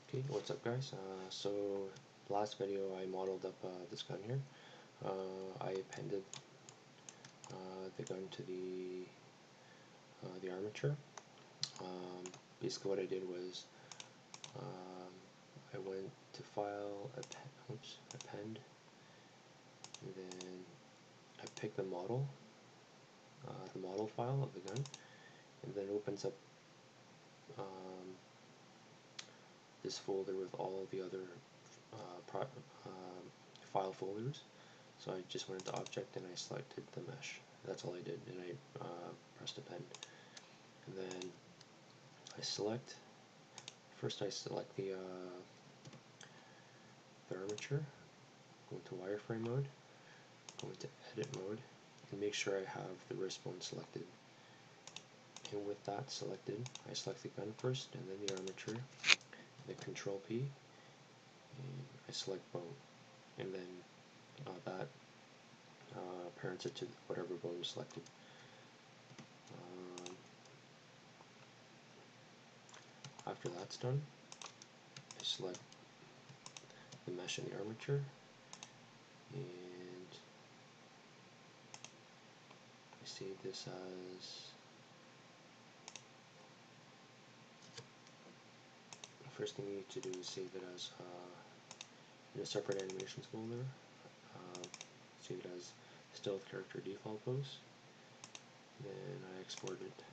Okay, what's up guys? So last video I modeled up this gun here. I appended the gun to the armature. Basically what I did was I went to file, append, and then I picked the model file of the gun, and then it opens up this folder with all the other file folders. So I just went into object and I selected the mesh. That's all I did, and I pressed append. And then I select, first I select the armature, go into wireframe mode, go into edit mode, and make sure I have the wrist bone selected. And with that selected, I select the gun first, and then the armature, then Control P, and I select bone, and then that parents it to whatever bone you selected. After that's done, I select the mesh and the armature, and I save this as, the first thing you need to do is save it as in a separate animations folder. Save it as stealth character default pose. Then I export it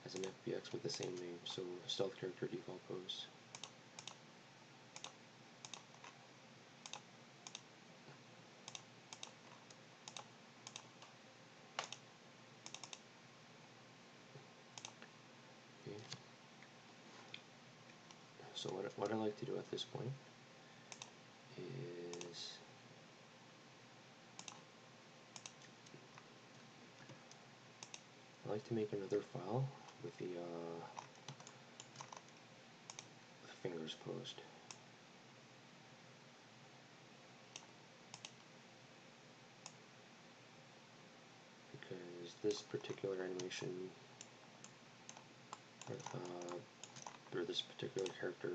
as an FBX with the same name, so stealth character default pose. Okay. So what I like to do at this point is I like to make another file with the fingers posed. Because this particular animation, or this particular character,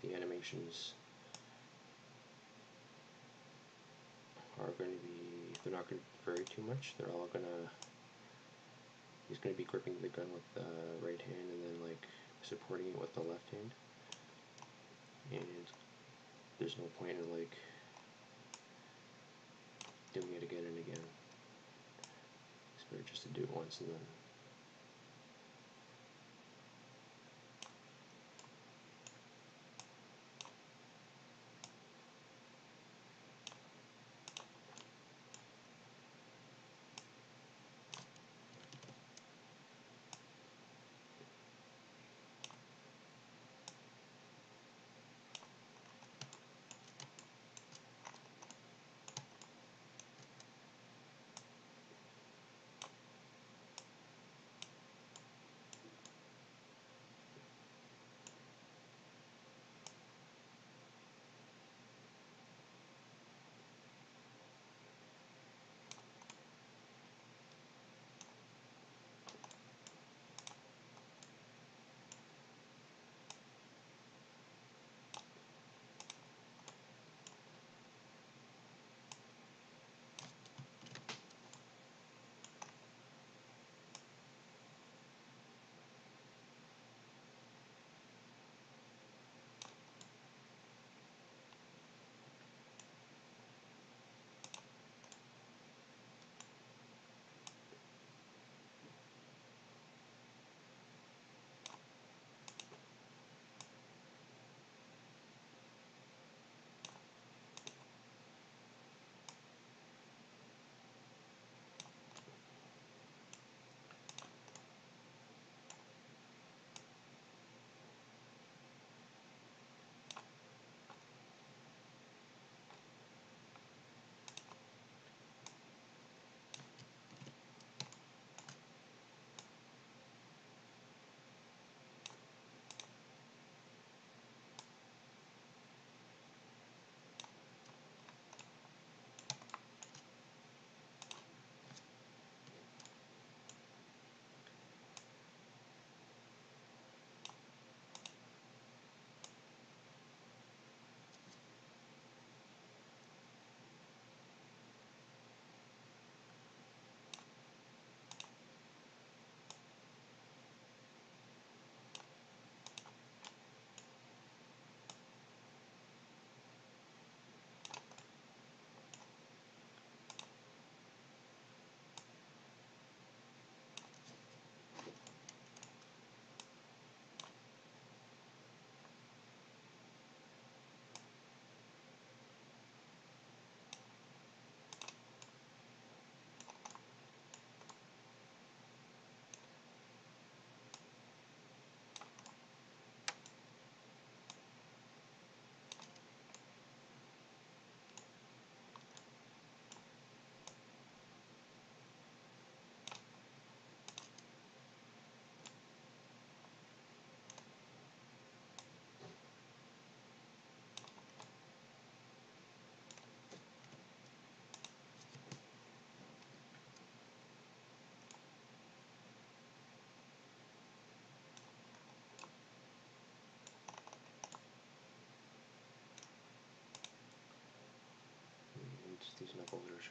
the animations are going to be, they're not going to vary too much. They're all going to, he's going to be gripping the gun with the right hand and then like supporting it with the left hand. And there's no point in like doing it again and again. It's better just to do it once and then.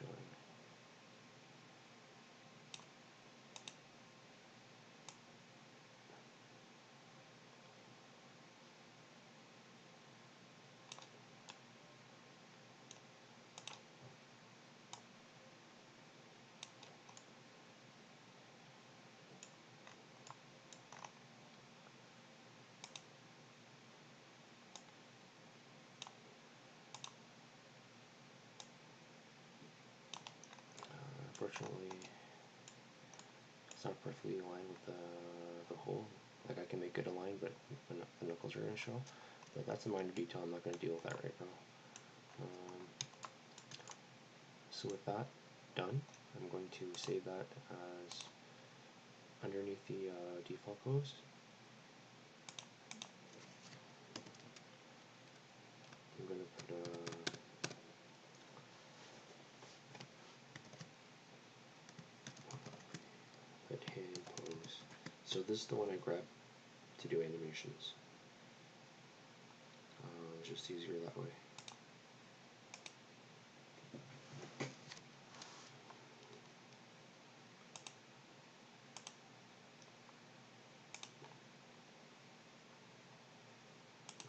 showing. Unfortunately, it's not perfectly aligned with the hole. Like I can make it align, but the knuckles are going to show. But that's a minor detail. I'm not going to deal with that right now. So with that done, I'm going to save that as underneath the default pose. I'm going to put a hand pose. So this is the one I grabbed to do animations. It's just easier that way.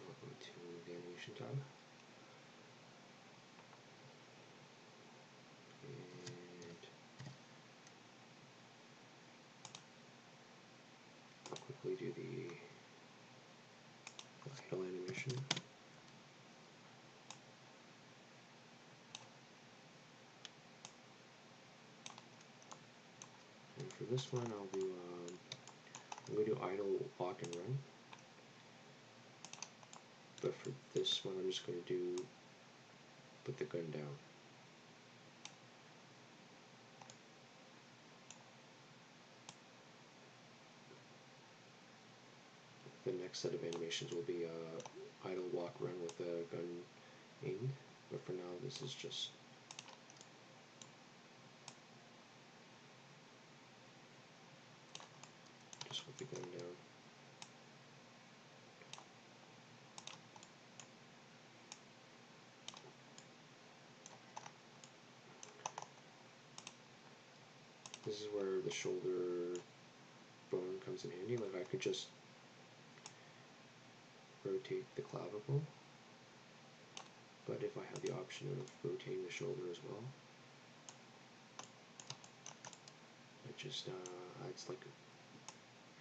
Welcome to the animation tab. And I'll quickly do the idle animation. And for this one, I'll do I'm going to do idle, walk, and run. But for this one, I'm just going to do put the gun down. The next set of animations will be idle, walk, run with the gun aimed. But for now, this is just with the gun down. This is where the shoulder bone comes in handy. Like I could just rotate the clavicle, but if I have the option of rotating the shoulder as well, it just adds like a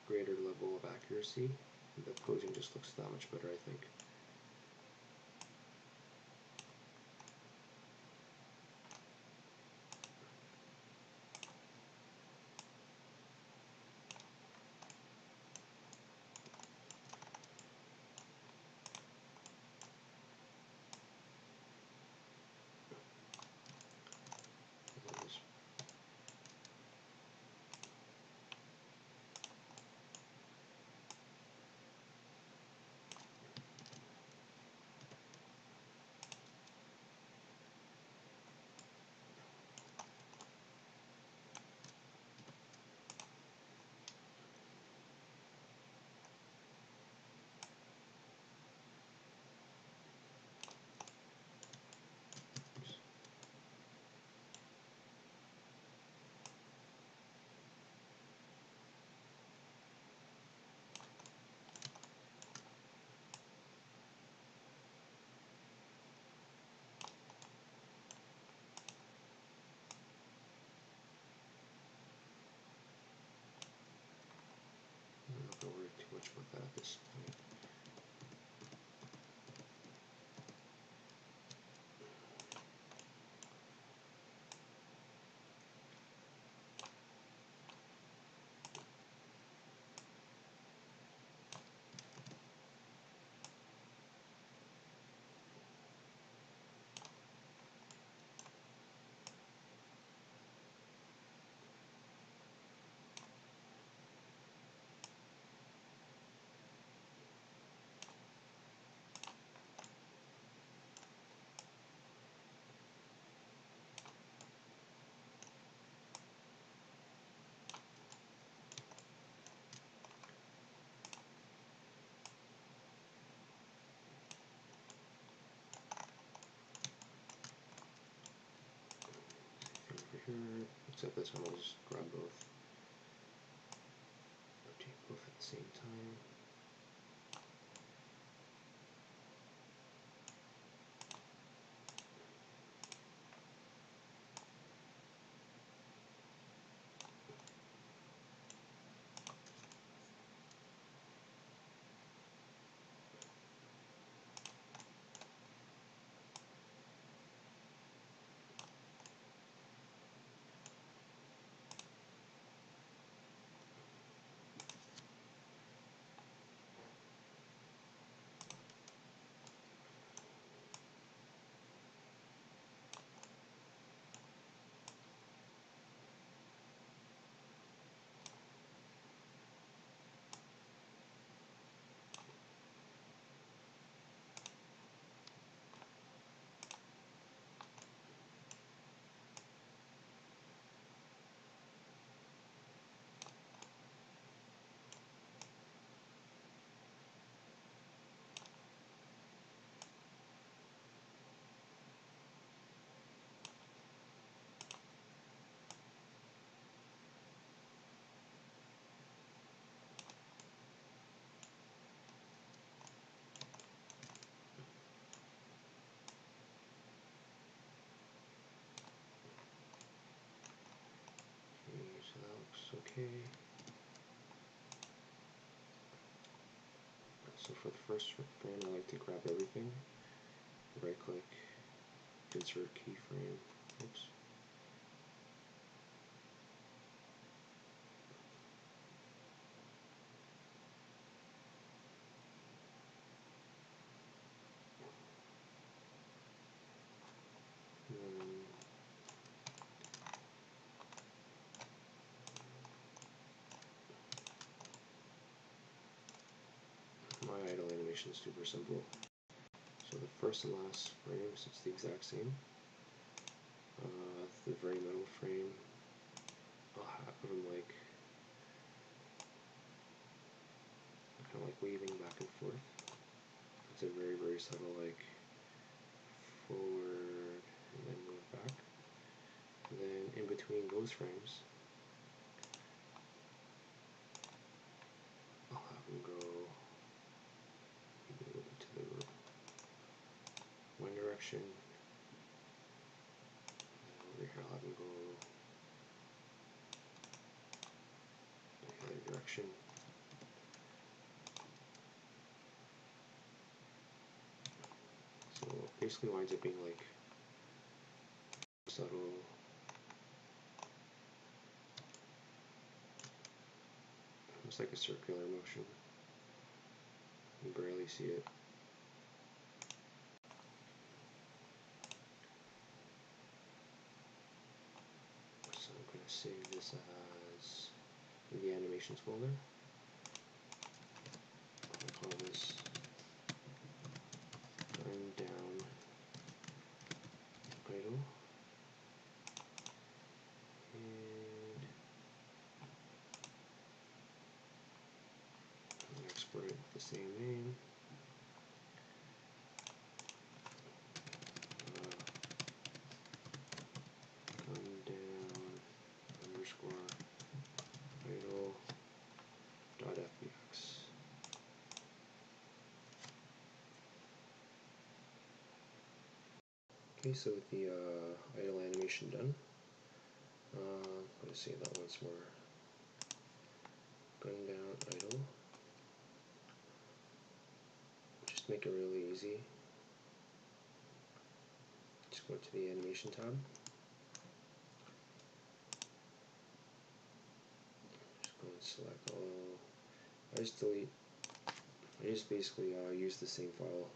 greater level of accuracy. The posing just looks that much better, I think. I'm not going to worry too much about that at this point. except this one I'll just grab both. Rotate both at the same time. So that looks okay. So for the first frame, I like to grab everything, right click, insert keyframe, oops. My idle animation is super simple. So the first and last frames, it's the exact same. The very middle frame, I'll have them like kind of like waving back and forth. It's a very, very subtle like forward and then move back. And then in between those frames, I'll have them go maybe to the one direction. And over here, I'll have them go the other direction. So it basically winds up being like subtle. Almost like a circular motion. You can barely see it. So I'm going to save this as in the animations folder. I'll call this Burn Down Idle. And I'll export it with the same name. Gun down underscore idle.fbx. Okay, so with the idle animation done, I'm going to say that once more. Gun down idle. Just make it really easy. Just go to the animation tab. Just go and select all. I just basically use the same file,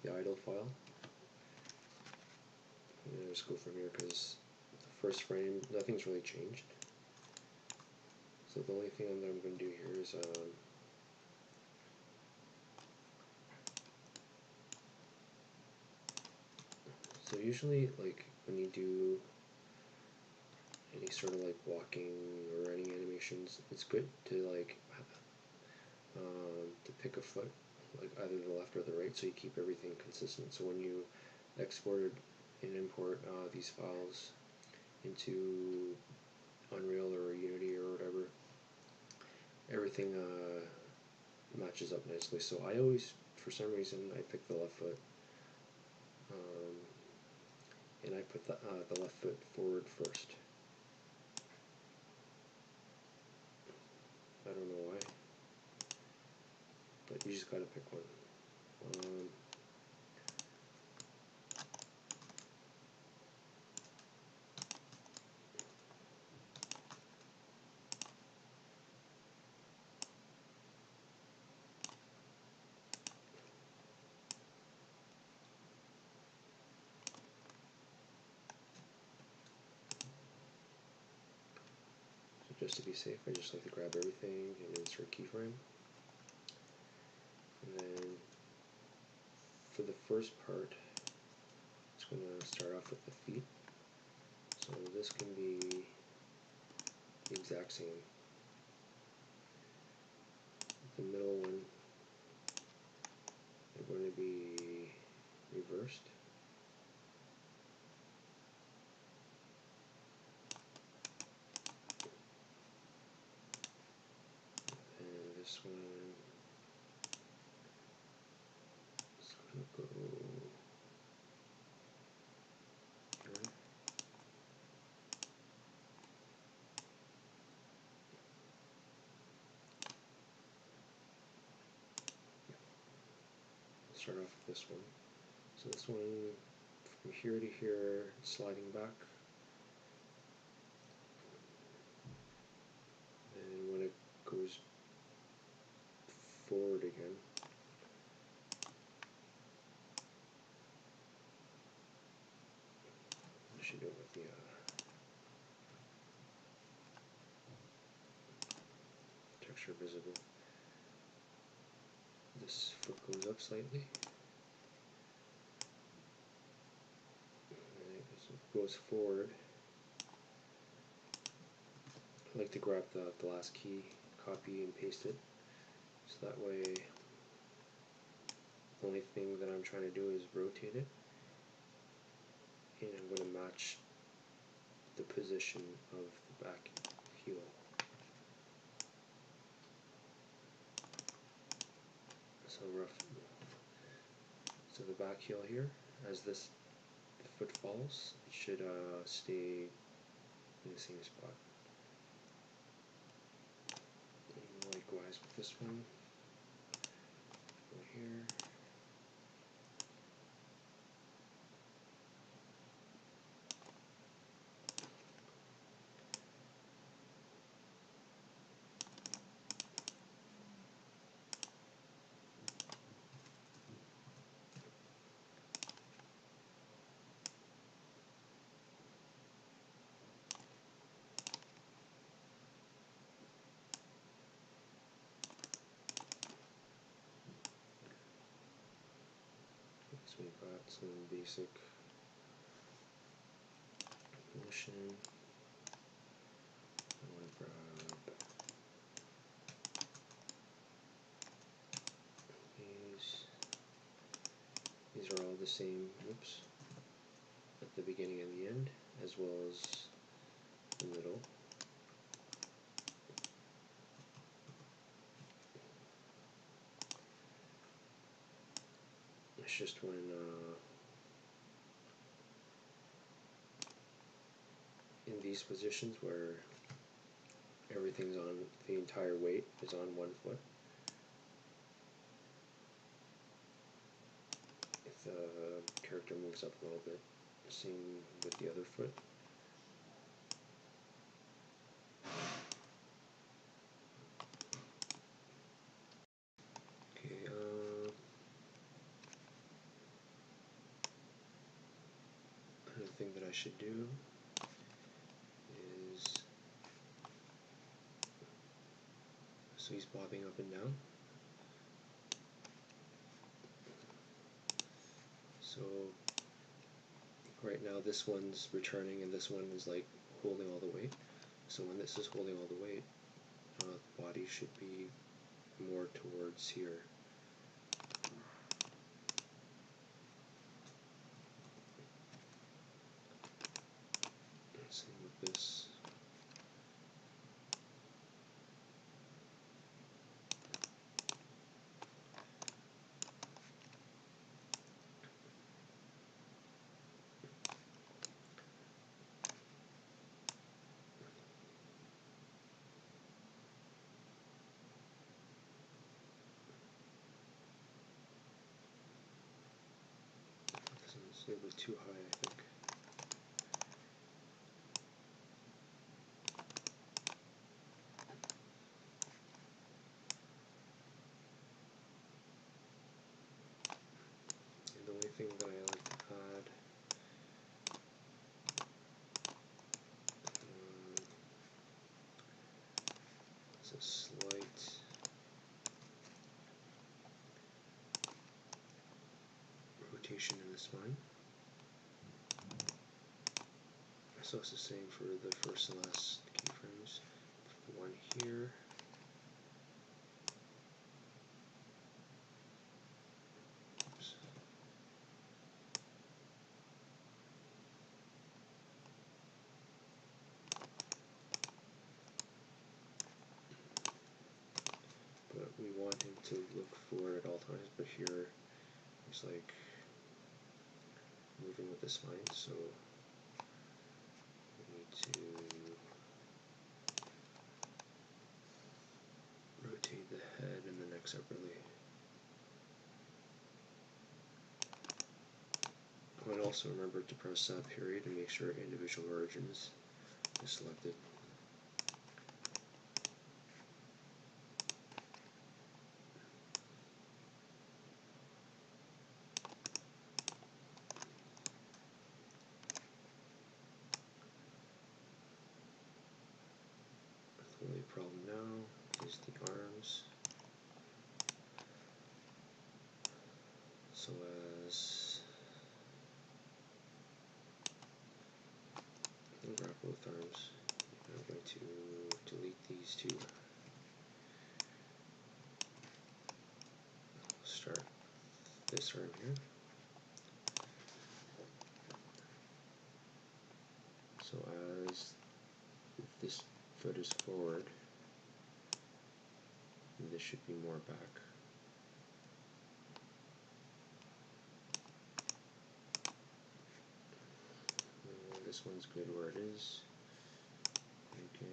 the idle file. I'm going to just go from here because the first frame, nothing's really changed. So the only thing that I'm going to do here is so usually like when you do any sort of like walking or running animations, it's good to like to pick a foot, like either the left or the right, so you keep everything consistent. So when you export and import these files, into Unreal or Unity or whatever, everything matches up nicely. So I always, for some reason, I pick the left foot, and I put the left foot forward first. I don't know why, but you just gotta pick one. So just to be safe, I just like to grab everything and insert keyframe. And then for the first part, it's going to start off with the feet. So this can be the exact same. The middle one, they're going to be reversed. And this one is going to go here. Start off with this one. So this one, from here to here, sliding back. And when it goes forward again, I should do it with the texture visible. This foot goes up slightly. And it goes forward. I like to grab the last key, copy and paste it, so that way the only thing that I'm trying to do is rotate it, and I'm going to match the position of the back heel. So the back heel here, as this foot falls, it should stay in the same spot. And likewise with this one, go here. So we've got some basic motion. I want to grab these. These are all the same, oops, at the beginning and the end, as well as the middle. It's just when in these positions where everything's on, the entire weight is on one foot. If the character moves up a little bit, same with the other foot. Okay, another thing that I should do is, so he's bobbing up and down. So right now this one's returning and this one is like holding all the weight. So when this is holding all the weight, the body should be more towards here. Same It's a little bit too high, I think. And the only thing that I like to add is a slight rotation in the spine. So it's the same for the first and last keyframes. The one here. Oops. But we want him to look forward at all times, but here it's like moving with the spine, so we need to rotate the head and the neck separately. And also remember to press period and make sure individual origins is selected. The only problem now is the arms. So as I'll grab both arms, I'm going to delete these two. Start this arm here. So as this foot is forward, this should be more back. And this one's good where it is. You can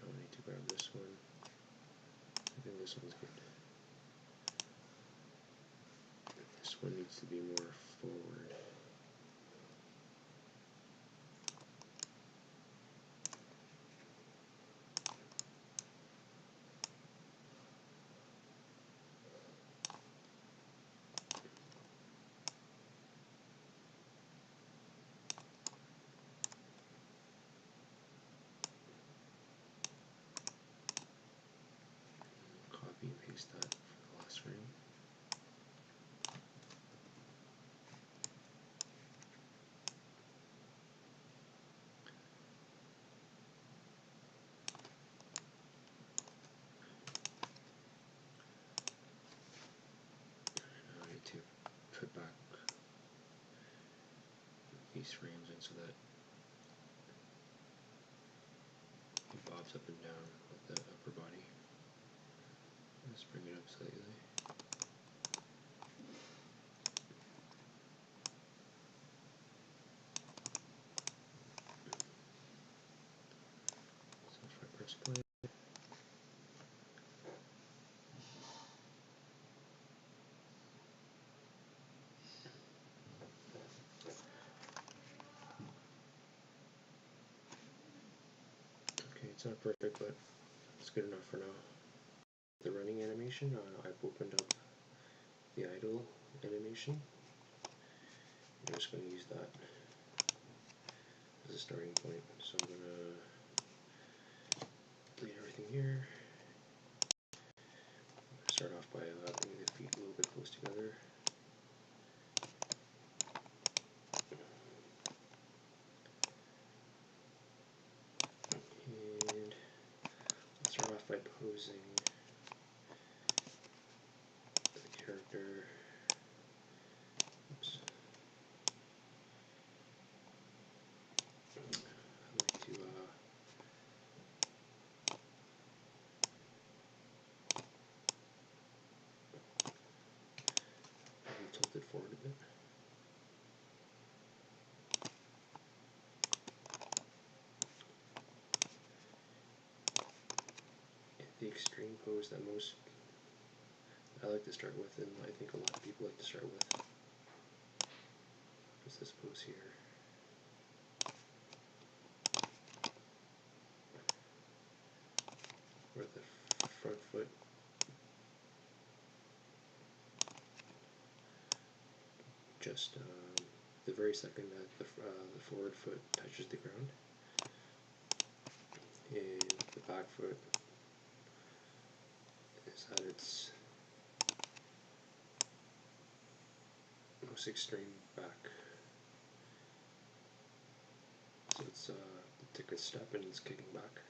I need to grab this one. I think this one's good. This one needs to be more forward. Copy and paste that for the last frame. Now I need to put back these frames in so that it bobs up and down with the upper body. Let's bring it up slightly. So if I press play, okay, it's not perfect, but it's good enough for now. The running animation, I've opened up the idle animation. I'm just going to use that as a starting point. So I'm going to delete everything here. Start off by bringing the feet a little bit close together. And I'll start off by posing the character. Oops. I like to tilt it forward a bit. extreme pose that I like to start with, and I think a lot of people like to start with, is this pose here. Where the front foot just the very second that the forward foot touches the ground, and the back foot is at its most extreme back. So it's took a step and it's kicking back.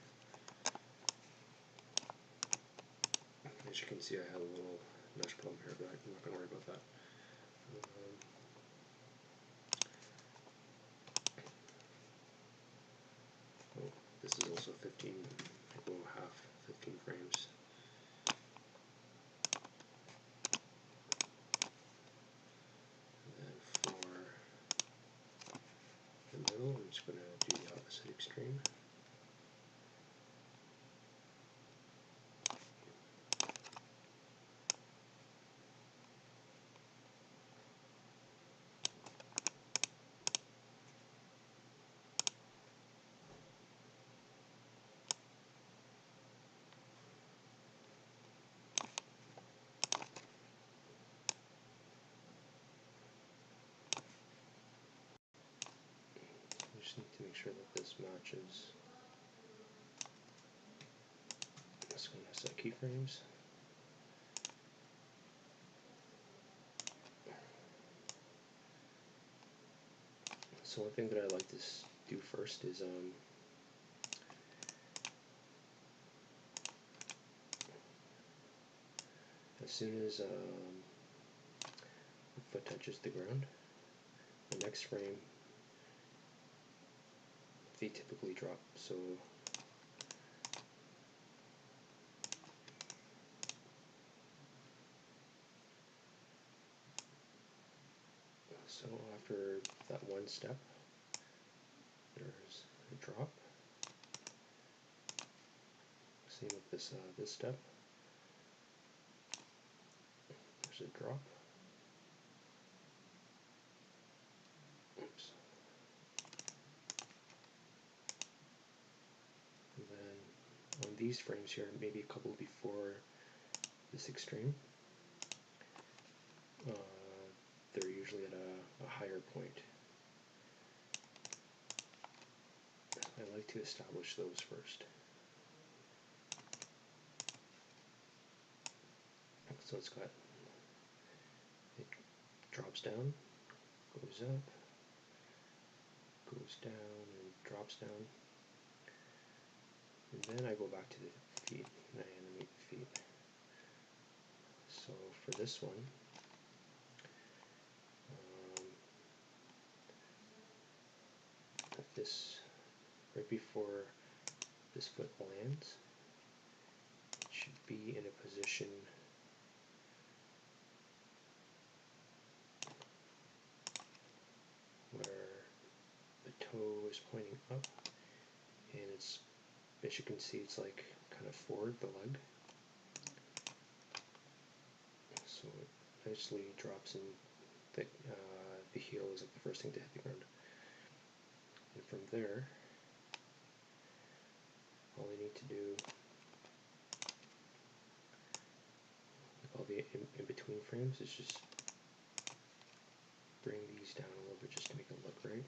As you can see, I had a little mesh problem here, but I'm not going to worry about that. Oh, this is also 15, I go half 15 frames. And then for the middle, I'm just going to do the opposite extreme. I just need to make sure that this matches. Just going to set keyframes. So one thing that I like to do first is as soon as the foot touches the ground, the next frame they typically drop. So after that one step, there's a drop. Same with this step. There's a drop. Oops. And then on these frames here, maybe a couple before this extreme, they're usually at a higher point. I like to establish those first. So it drops down, goes up, goes down, and drops down. And then I go back to the feet, and I animate the feet. So for this one, this right before this foot lands, it should be in a position where the toe is pointing up, and it's, as you can see, it's like kind of forward the leg. So it nicely drops in. The heel is like the first thing to hit the ground. And from there, all I need to do, like all the in-between frames, is just bring these down a little bit just to make it look right.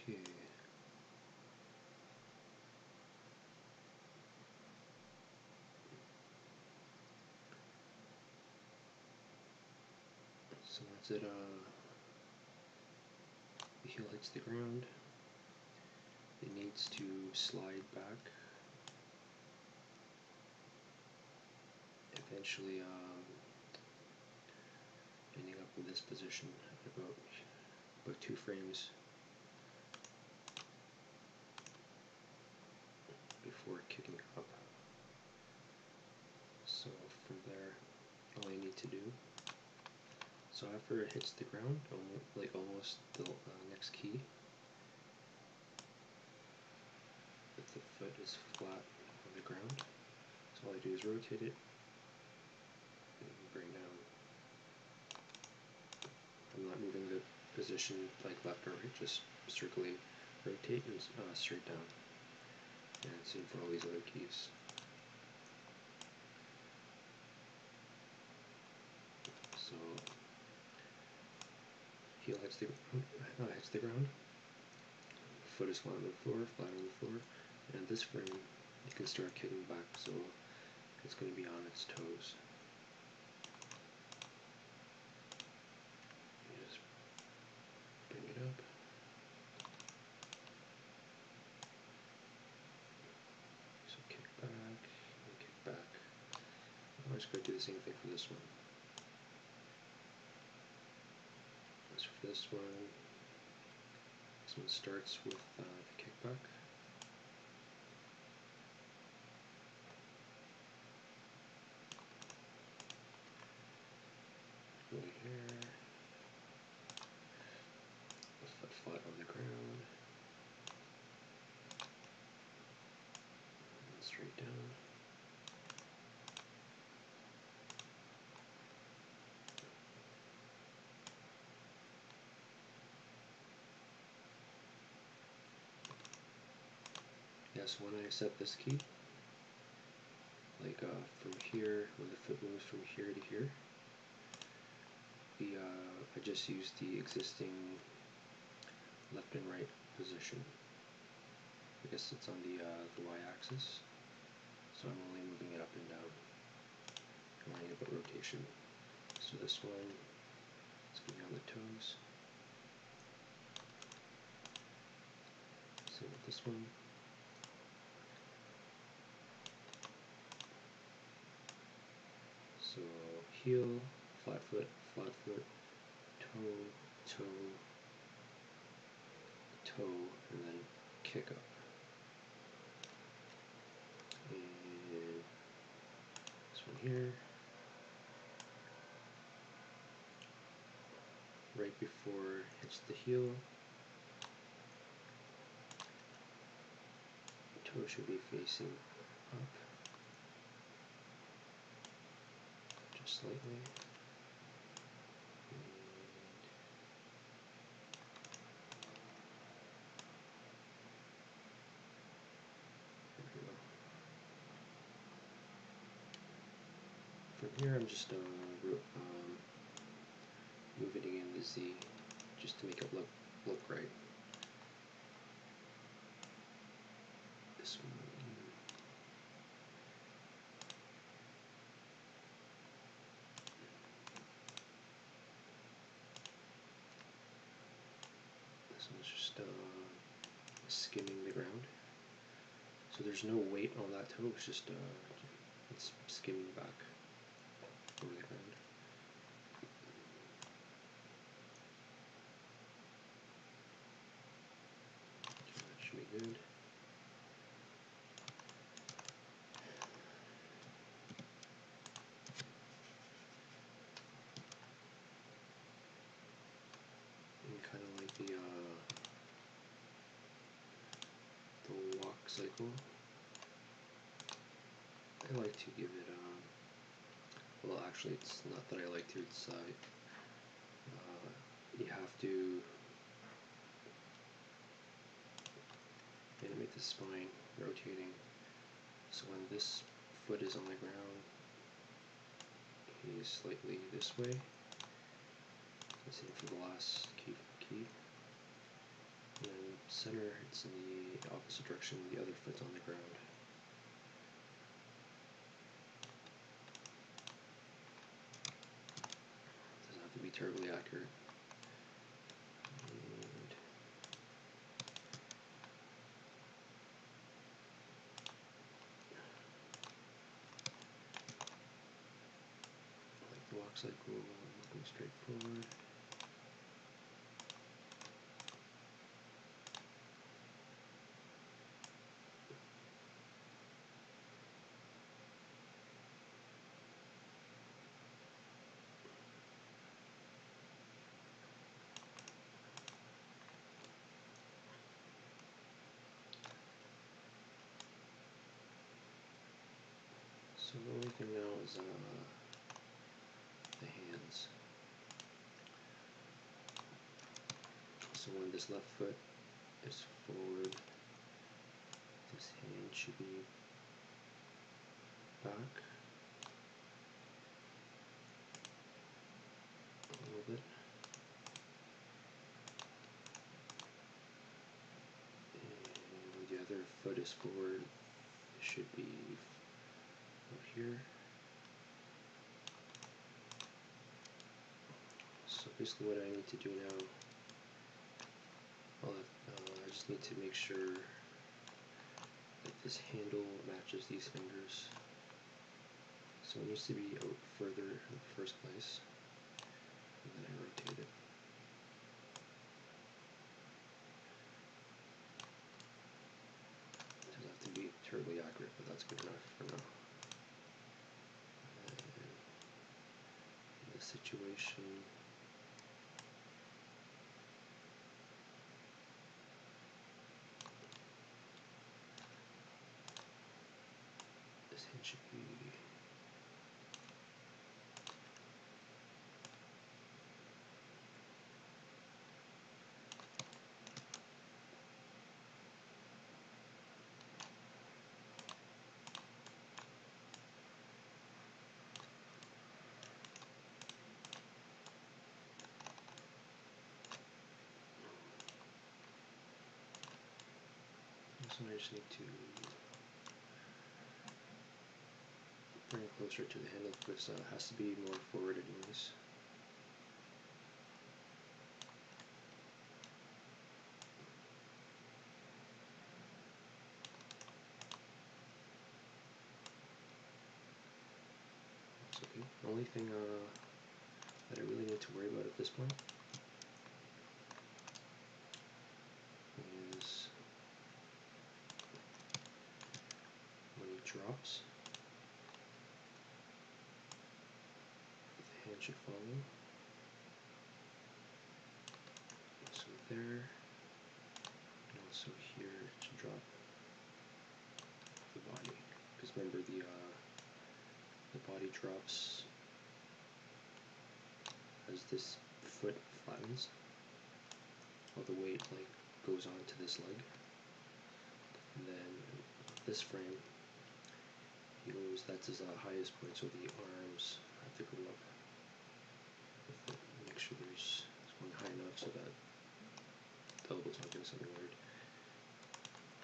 Okay. So once the heel hits the ground, it needs to slide back. Eventually ending up in this position at about 2 frames before kicking up. So from there, all I need to do, so after it hits the ground, almost the next key, if the foot is flat on the ground, so all I do is rotate it and bring down. I'm not moving the position like left or right, just circly rotate and straight down. And same for all these other keys. So heel hits the ground, foot is flat on the floor, and at this frame you can start kicking back, so it's going to be on its toes. You just bring it up. So kick back and kick back. I'm just going to do the same thing for this one. As for this one starts with the kickback. Right here, the foot flat on the ground, and straight down. Yes, when I set this key, like from here, when the foot moves from here to here, I just used the existing left and right position. I guess it's on the y-axis, so I'm only moving it up and down, worrying about rotation. So this one is going to be on the toes. Same with this one. So heel, flat foot, toe, toe, toe, and then kick up. And this one here, right before it hits the heel, the toe should be facing up, just slightly. From here, I'm just moving it in the Z just to make it look right. This one. This one's just skimming the ground. So there's no weight on that toe. It's just it's skimming back over the ground. That should be good. And kind of like the walk cycle, I like to give it well, actually, it's not that I like to. It's you have to animate the spine rotating. So when this foot is on the ground, he's slightly this way. Same for the last key. And then center, it's in the opposite direction. The other foot's on the ground. Doesn't have to be terribly accurate. looks like we're looking straight forward. So the only thing now is the hands. So when this left foot is forward, this hand should be back a little bit. And when the other foot is forward, it should be up here. So basically what I need to do now, I just need to make sure that this handle matches these fingers. So it needs to be out further in the first place, and then I rotate it. It doesn't have to be terribly accurate, but that's good enough for now. And in this situation, this hand should be so I just need to bring it closer to the handle because it has to be more forward anyways. That's okay. The only thing that I really need to worry about at this point is when he drops, the hand should follow. So there, and also here it should drop the body. Because remember the body drops as this foot flattens. All the weight goes onto this leg, and then this frame, he goes. That's his highest point. So the arms have to go up with it. Make sure it's going high enough so that the elbow's not doing something weird.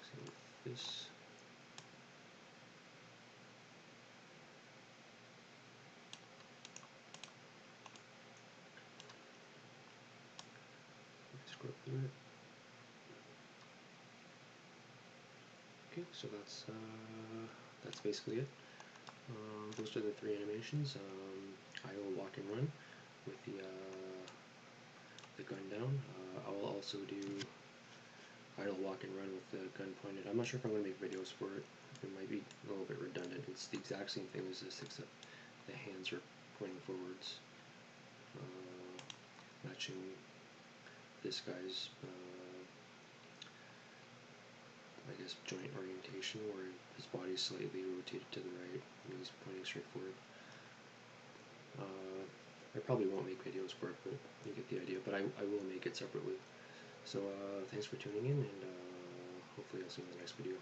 Same with this. Scrub through it. Okay, so that's basically it. Those are the three animations. Idle, walk, and run with the gun down. I will also do idle, walk, and run with the gun pointed. I'm not sure if I'm going to make videos for it. It might be a little bit redundant. It's the exact same thing as this, except the hands are pointing forwards, matching this guy's I guess joint orientation, where his body is slightly rotated to the right and he's pointing straight forward. I probably won't make videos for it, but you get the idea. But I will make it separately. So thanks for tuning in, and hopefully I'll see you in the next video.